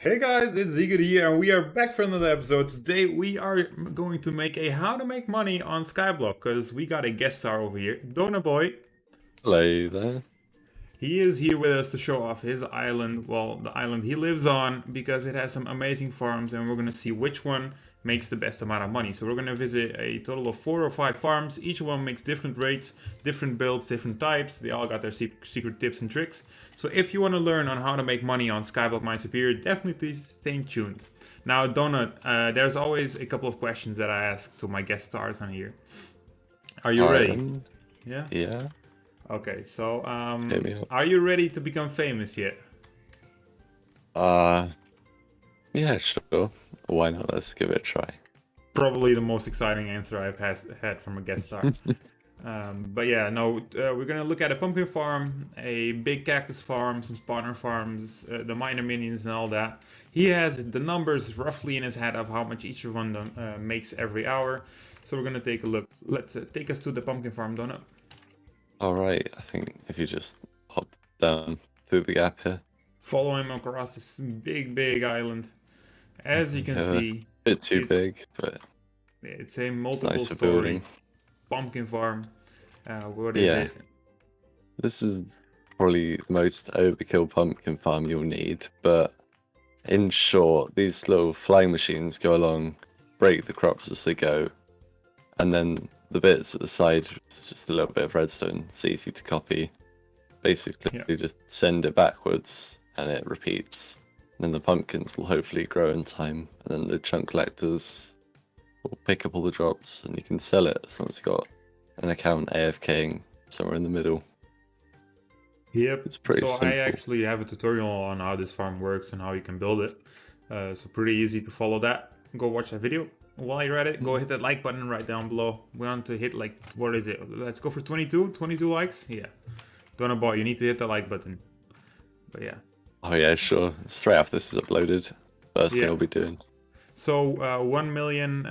Hey guys, it's Zgood here, and we are back for another episode. Today we are going to make a how to make money on Skyblock, because we got a guest star over here, Donutboy. Hello there. He is here with us to show off his island, well, the island he lives on, because it has some amazing farms, and we're going to see which one makes the best amount of money. So we're going to visit a total of 4 or 5 farms. Each one makes different rates, different builds, different types. They all got their secret tips and tricks. So if you want to learn on how to make money on Skyblock Minesuperior, definitely stay tuned. Now, Donut, there's always a couple of questions that I ask to my guest stars on here. Are you ready? Yeah? Yeah. Okay, so Hit me up. are you ready to become famous yet? Uh, yeah, sure. Why not? Let's give it a try. Probably the most exciting answer I've had from a guest star. But yeah, no, we're gonna look at a pumpkin farm, a big cactus farm, some spawner farms, the miner minions, and all that. He has the numbers roughly in his head of how much each one makes every hour. So we're gonna take a look. Let's take us to the pumpkin farm, Donut. All right. I think if you just hop down through the gap here. Follow him across this big island. As you can see, Bit too big, but it's a it's multiple nice for story building. pumpkin farm. What is Yeah. it? This is probably the most overkill pumpkin farm you'll need, but in short, these little flying machines go along, break the crops as they go, and then the bits at the side, it's just a little bit of redstone. It's easy to copy. Basically, Yeah. you just send it backwards and it repeats. And then the pumpkins will hopefully grow in time. And then the chunk collectors will pick up all the drops and you can sell it as long as you've got an account AFKing somewhere in the middle. Yep. It's pretty So simple. I actually have a tutorial on how this farm works and how you can build it. So pretty easy to follow that. Go watch that video. While you're at it, go hit that like button right down below. We want to hit like, what is it? Let's go for 22 likes. Yeah. Donutboy, you need to hit the like button. But yeah. Oh yeah, sure. Straight after this is uploaded, first thing Yeah. I'll be doing. So 1 million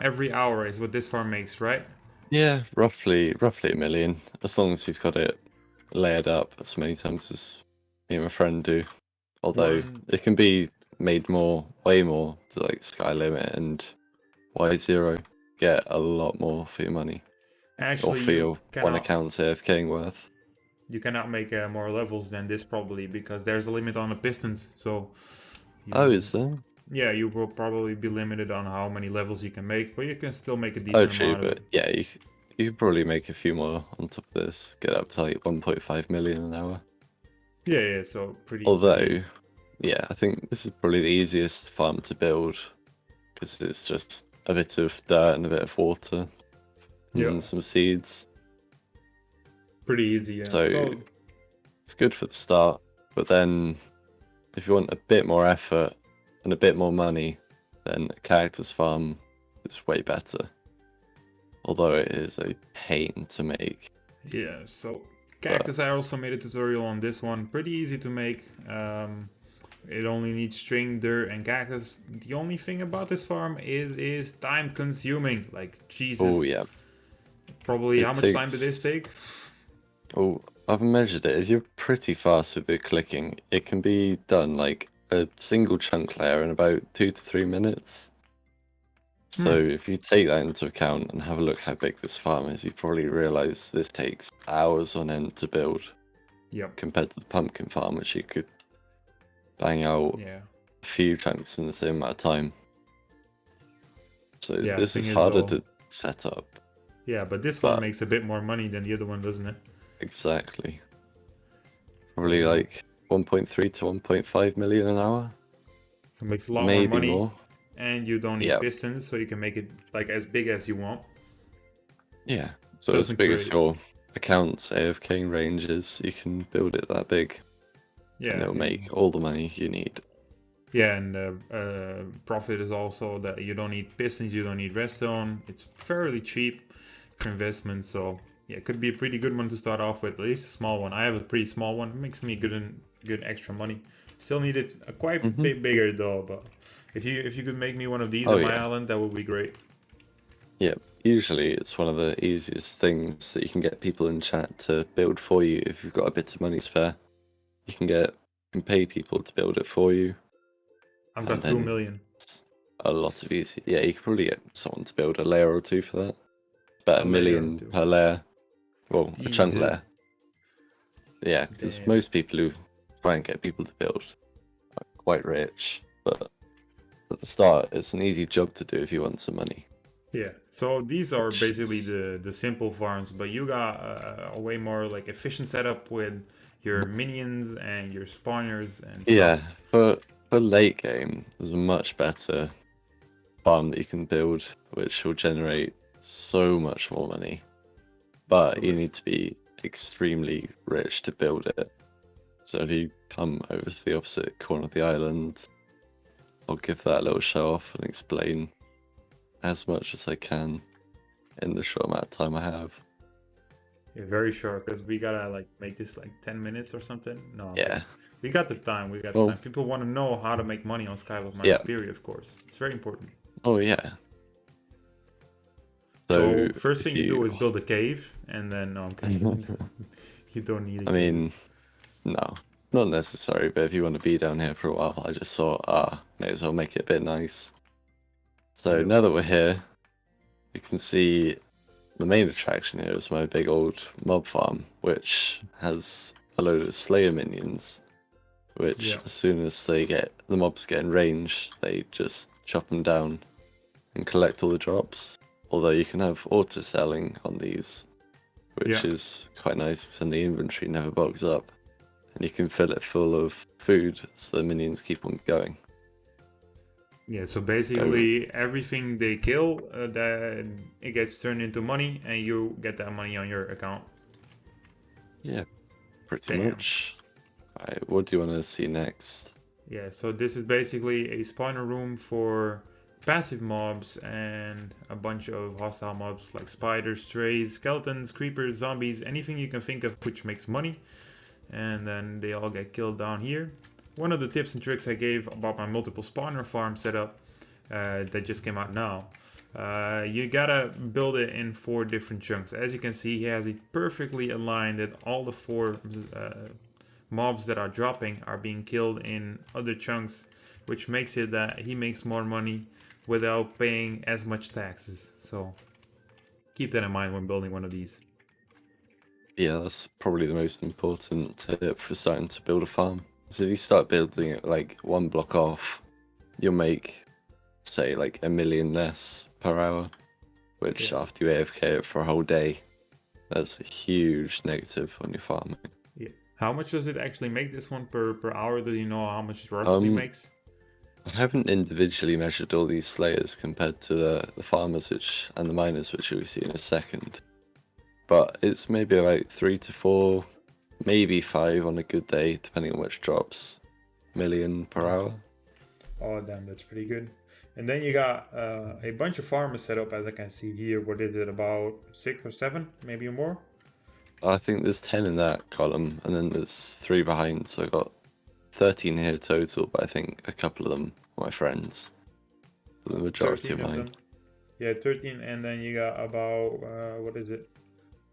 every hour is what this farm makes, right? Yeah, roughly a million. As long as you've got it layered up as many times as me and my friend do. Although it can be made way more to like Sky Limit and Y0. Get a lot more for your money. Actually, Or for your one cannot, account's AFKing worth. you cannot make more levels than this probably, because there's a limit on the pistons. So Oh, is there? yeah, you will probably be limited on how many levels you can make, but you can still make a Oh, decent true, amount of but it. yeah, you could probably make a few more on top of this. Get up to like 1.5 million an hour. Yeah, so pretty. Although, yeah, I think this is probably the easiest farm to build because it's just a bit of dirt and a bit of water and some seeds. Pretty easy. Yeah. So it's good for the start, but then if you want a bit more effort and a bit more money, then a cactus farm is way better. Although it is a pain to make. Yeah, so cactus, I also made a tutorial on this one. Pretty easy to make. It only needs string, dirt, and cactus. The only thing about this farm is time consuming. Like, Jesus. Oh yeah. Probably how much time did this take? Oh, I've measured it. As you're pretty fast with the clicking, it can be done like a single chunk layer in about 2 to 3 minutes. So if you take that into account and have a look how big this farm is, you probably realize this takes hours on end to build. Yep. Compared to the pumpkin farm, which you could bang out a few chunks in the same amount of time. So yeah, this is harder to set up. Yeah, but this one makes a bit more money than the other one, doesn't it? Exactly. Probably like 1.3 to 1.5 million an hour. It makes a lot more money. And you don't need pistons, so you can make it like as big as you want. Yeah, so as big as your account's AFK range is, you can build it that big. Yeah, and it'll make all the money you need. Yeah, and profit is also that you don't need pistons, you don't need redstone. It's fairly cheap for investment, so yeah, it could be a pretty good one to start off with. At least a small one. I have a pretty small one. It makes me good extra money. Still need it quite a bit bigger though, but if you could make me one of these on my island, that would be great. Yeah, usually it's one of the easiest things that you can get people in chat to build for you if you've got a bit of money spare. You can pay people to build it for you. I've and got 2 then million. a lot of easy. Yeah, you could probably get someone to build a layer or two for that. About A a layer or million two. per layer. Well, a chunk Jesus. layer. Yeah, because Damn. most people who try and get people to build are quite rich, but at the start, it's an easy job to do if you want some money. Yeah. So these are Which basically is, the simple farms, but you got a way more like efficient setup with your minions and your spawners and yeah, stuff. for late game, there's a much better farm that you can build, which will generate so much more money. But you need to be extremely rich to build it. So if you come over to the opposite corner of the island, I'll give that a little show off and explain as much as I can in the short amount of time I have. Yeah, very short because we gotta like make this like 10 minutes or something. No, Yeah. we got the time. We got the Well, time. People want to know how to make money on Skyblock yeah. Minesuperior, of course. It's very important. Oh yeah. So first thing you you do is build a cave, and then no, I'm kidding. You don't need a I cave. mean, no, not necessary, but if you want to be down here for a while, I just thought, may as well make it a bit nice. So Yep. now that we're here, you can see the main attraction here is my big old mob farm, which has a load of Slayer minions, which Yeah. as soon as the mobs get in range, they just chop them down and collect all the drops. Although you can have auto selling on these, which Yeah. is quite nice because then the inventory never bogs up, and you can fill it full of food so the minions keep on going. Yeah, so basically everything they kill, that it gets turned into money, and you get that money on your account. Yeah, pretty Damn. much. Alright, what do you want to see next? Yeah, so this is basically a spawner room for passive mobs and a bunch of hostile mobs like spiders, strays, skeletons, creepers, zombies, anything you can think of which makes money. And then they all get killed down here. One of the tips and tricks I gave about my multiple spawner farm setup that just came out now. You gotta build it in 4 different chunks. As you can see, he has it perfectly aligned that all the 4 mobs that are dropping are being killed in other chunks, which makes it that he makes more money without paying as much taxes. So keep that in mind when building one of these. Yeah, that's probably the most important tip for starting to build a farm. So if you start building it like 1 block off, you'll make, say, like 1 million less per hour, which Yes. after you AFK it for a whole day, that's a huge negative on your farming. Yeah. How much does it actually make, this one per hour? Do you know how much it roughly makes? I haven't individually measured all these slayers compared to the farmers and the miners, which we'll see in a second. But it's maybe about 3 to 4, maybe 5 on a good day, depending on which drops, million per hour. Oh damn, that's pretty good. And then you got a bunch of farmers set up, as I can see here. What is it, about 6 or 7, maybe more? I think there's 10 in that column, and then there's 3 behind, so I got 13 here total, but I think a couple of them are my friends. The majority are mine. Yeah, 13, and then you got about, what is it?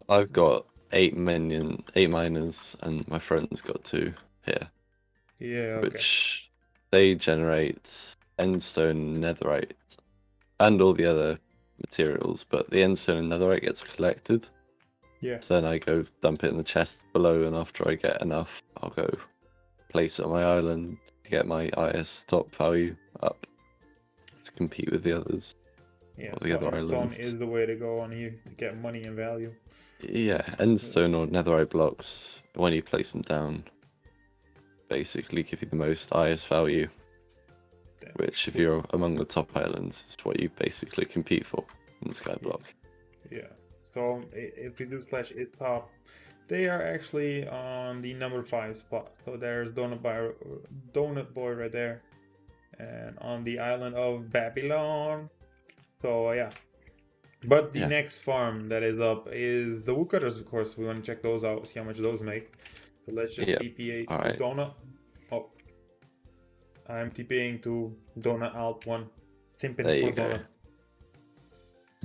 I've got 8 miners, and my friend's got 2 here. Yeah, okay. Which they generate endstone, netherite, and all the other materials, but the endstone and netherite gets collected. Yeah. So then I go dump it in the chest below, and after I get enough, I'll go place it on my island to get my IS top value up to compete with the others. Yeah, the so other endstone islands. is the way to go on here to get money and value. Yeah, endstone or netherite blocks, when you place them down, basically give you the most IS value. Damn. Which, if you're among the top islands, is what you basically compete for in the Skyblock. Yeah. So if we do /is top, they are actually on the number 5 spot. So there's Donutboy right there, and on the island of Babylon. So yeah. But the next farm that is up is the woodcutters, of course. We want to check those out, see how much those make. So let's just TPA to Donut. Oh, I'm TPing to Donut Alt 1. Simping for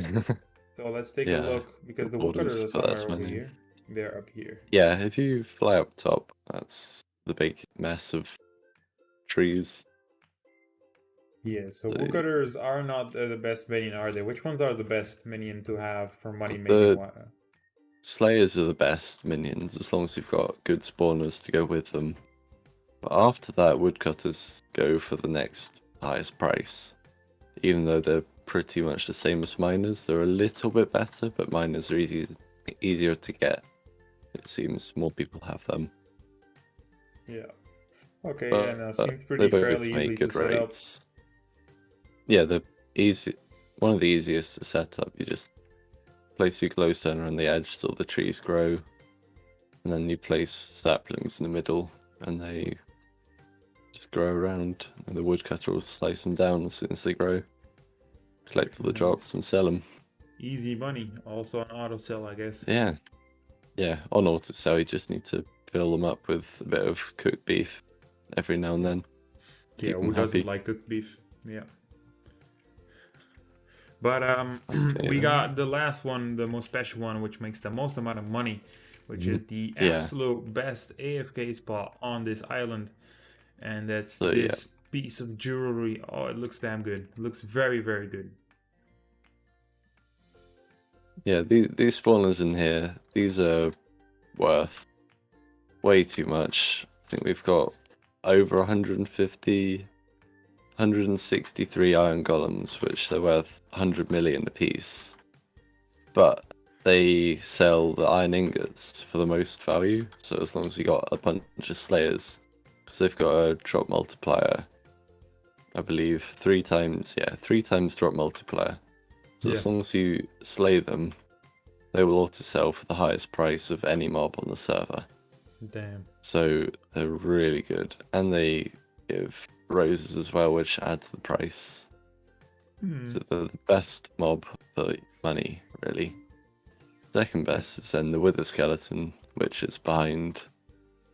Donut. So let's take a look, because the woodcutters are somewhere over here. They're up here. Yeah, if you fly up top, that's the big mess of trees. Yeah, so woodcutters are not the best minion, are they? Which ones are the best minion to have for money making? The Slayers are the best minions, as long as you've got good spawners to go with them. But after that, woodcutters go for the next highest price. Even though they're pretty much the same as miners, they're a little bit better, but miners are easier to get. It seems more people have them. Yeah. Okay, But and seems they pretty both fairly easy make to good set up. rates. Yeah, they're easy. One of the easiest to set up. You just place your glowstone on the edge so the trees grow, and then you place saplings in the middle, and they just grow around, and the woodcutter will slice them down as soon as they grow, collect all the drops and sell them. Easy money, also on auto sell, I guess. Yeah, on auto sell you just need to fill them up with a bit of cooked beef every now and then. Yeah, who doesn't like cooked beef? Yeah. But Okay, we got the last one, the most special one, which makes the most amount of money, which is the absolute best AFK spot on this island. And that's this piece of jewelry. Oh, it looks damn good. It looks very, very good. Yeah, these spawners in here, these are worth way too much. I think we've got over 150, 163 iron golems, which they're worth 100 million apiece. But they sell the iron ingots for the most value, so as long as you got a bunch of slayers, because they've got a drop multiplier, I believe 3 times drop multiplier. So as long as you slay them, they will auto sell for the highest price of any mob on the server. Damn. So they're really good, and they give roses as well, which add to the price. So they're the best mob for money, really. Second best is then the Wither Skeleton, which is behind.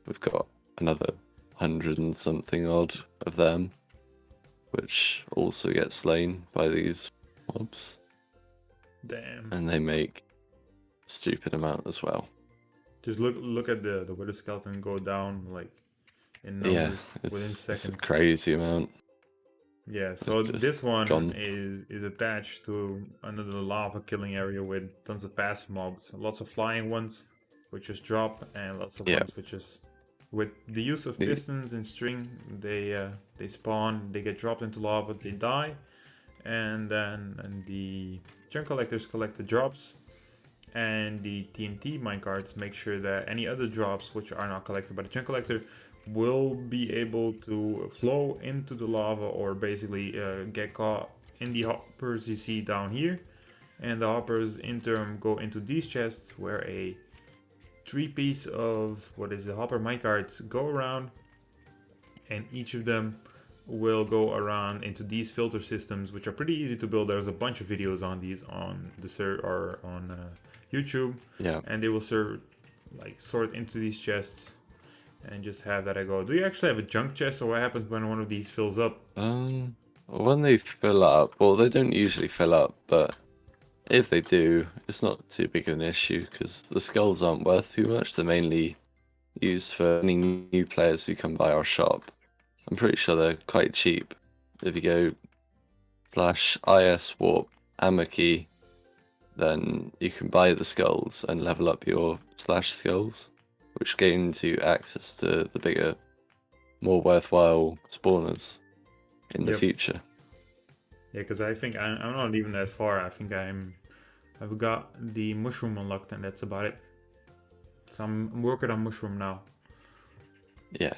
We've got another 100 and something odd of them, which also get slain by these mobs. Damn. And they make a stupid amount as well. Just look at the Wither Skeleton go down like in numbers within seconds. It's a crazy amount. Yeah, so this one is attached to another lava killing area with tons of passive mobs. Lots of flying ones, which just drop, and lots of ones which just, with the use of pistons and string, they spawn, they get dropped into lava, they die, and then the chunk collectors collect the drops, and the TNT minecarts make sure that any other drops which are not collected by the chunk collector will be able to flow into the lava, or basically get caught in the hoppers you see down here. And the hoppers in turn go into these chests, where a 3-piece of hopper minecarts go around, and each of them will go around into these filter systems, which are pretty easy to build. There's a bunch of videos on these on the or on YouTube, and they will sort into these chests and just have that. I go, do you actually have a junk chest, or what happens when one of these fills up? When they fill up, well, they don't usually fill up, but if they do, it's not too big of an issue, because the skulls aren't worth too much. They're mainly used for any new players who come by our shop. I'm pretty sure they're quite cheap. If you go /is warp amaki, then you can buy the skulls and level up your /skulls, which gains you access to the bigger, more worthwhile spawners in the future. Yeah, because I think I'm not even that far. I think I've got the mushroom unlocked, and that's about it. So I'm working on mushroom now. Yeah.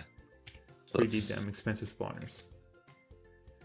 Pretty damn expensive spawners.